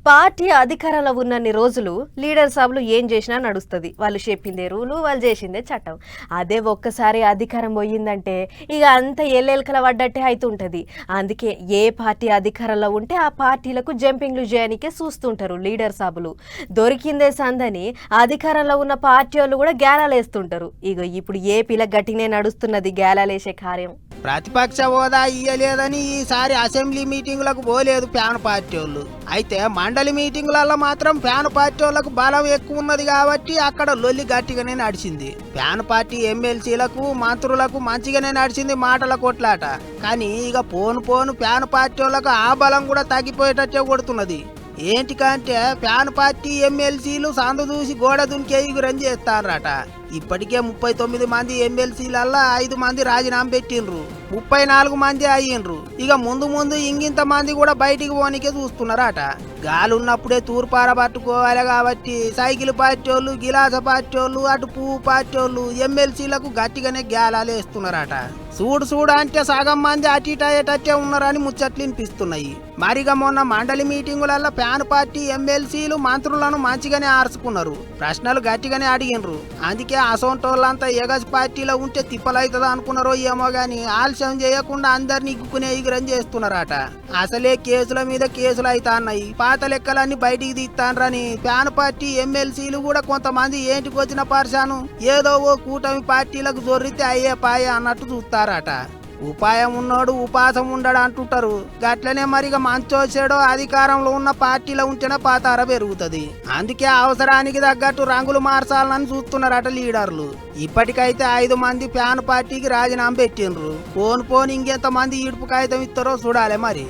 Party అధికారంలో ఉన్నన్ని రోజులు లీడర్ సభలు ఏం చేసినా నడుస్తుంది. వాళ్ళు చెప్పిందే రూలు, వాళ్ళు చేసిందే చట్టం. అదే ఒక్కసారి అధికారం పోయిందంటే ఇక అంత ఎల్లెలకల పడ్డట్టే అవుతుంటుంది. అందుకే ఏ పార్టీ అధికారంలో ఉంటే ఆ పార్టీలకు జంపింగ్లు చేయడానికే చూస్తుంటారు లీడర్ సభలు. దొరికిందే సందని అధికారంలో ఉన్న పార్టీ వాళ్ళు కూడా గ్యాలాలేస్తుంటారు. ఇక ఇప్పుడు ఏపీలో గట్టినే నడుస్తున్నది గ్యాలాలేసే కార్యం. ప్రతిపక్ష హోదా ఇయ్యలేదని ఈసారి అసెంబ్లీ మీటింగులకు పోలేదు ఫ్యాన్ పార్టీ వాళ్ళు. అయితే మండలి మీటింగులలో మాత్రం ఫ్యాన్ పార్టీ వాళ్ళకు బలం ఎక్కువ ఉన్నది కాబట్టి అక్కడ లొల్లి గట్టిగానే నడిచింది. ఫ్యాన్ పార్టీ ఎమ్మెల్సీలకు మంత్రులకు మంచిగానే నడిచింది మాటల కొట్లాట. కానీ ఇక పోను ఫ్యాన్ పార్టీ వాళ్ళకు ఆ బలం కూడా తగ్గిపోయేటట్టే కొడుతున్నది. ఏంటికంటే ఫ్యాన్ పార్టీ ఎమ్మెల్సీలు సందు చూసి గోడ దునికి ఎగురని చేస్తారట. ఇప్పటికే 39 మంది ఎమ్మెల్సీలల్లా 5 మంది రాజీనామా పెట్టిండ్రు, 34 మంది అయ్యిండ్రు. ఇక ముందు ఇంగింత మంది కూడా బయటికి పోనీకే చూస్తున్నారట. గాలున్నప్పుడే తూర్పార పట్టుకోవాలి కాబట్టి సైకిల్ పార్టీ వాళ్ళు, గిలాస పార్టీ వాళ్ళు, అటు పువ్వు పార్టీ వాళ్ళు ఎమ్మెల్సీలకు గట్టిగానే గ్యాలాలు వేస్తున్నారట. చూడు అంటే సగం మంది అటు ఇటు అయ్యేటట్టే ఉన్నారని ముచ్చట్లు వినిపిస్తున్నాయి. మరిగా మొన్న మండలి మీటింగులలో ఫ్యాన్ పార్టీ ఎమ్మెల్సీలు మంత్రులను మంచిగానే ఆర్చుకున్నారు, ప్రశ్నలు గట్టిగానే అడిగినరు. అందుకే అసొంటోళ్ళంతా ఎగస్ పార్టీలో ఉంటే తిప్పలవుతుందా అనుకున్నారో ఏమో గాని ఆలస్యం చేయకుండా అందరినీ ఇగ్గుకునే ఎగురని చేస్తున్నారట. అసలే కేసుల మీద కేసులు అవుతాన్నాయి, పాత లెక్కలన్నీ బయటికి తీస్తానని ఫ్యాన్ పార్టీ ఎమ్మెల్సీలు కూడా కొంతమంది ఏంటికి వచ్చిన పర్సాను ఏదో ఓ కూటమి పార్టీలకు జొర్రితే అయ్యే పాయ అన్నట్టు చూస్తారట. ఉపాయం ఉన్నోడు ఉపాసం ఉండడు అంటుంటారు. గట్లనే మరిగా మంచోసేడో అధికారంలో ఉన్న పార్టీలో ఉంటేనే పాతార పెరుగుతుంది. అందుకే అవసరానికి తగ్గట్టు రంగులు మార్చాలని చూస్తున్నారట లీడర్లు. ఇప్పటికైతే 5 మంది ఫ్యాన్ పార్టీకి రాజీనామా పెట్టిండ్రు. పోను ఇంకెంత మంది ఈడుపు కాగితం ఇస్తారో చూడాలి మరి.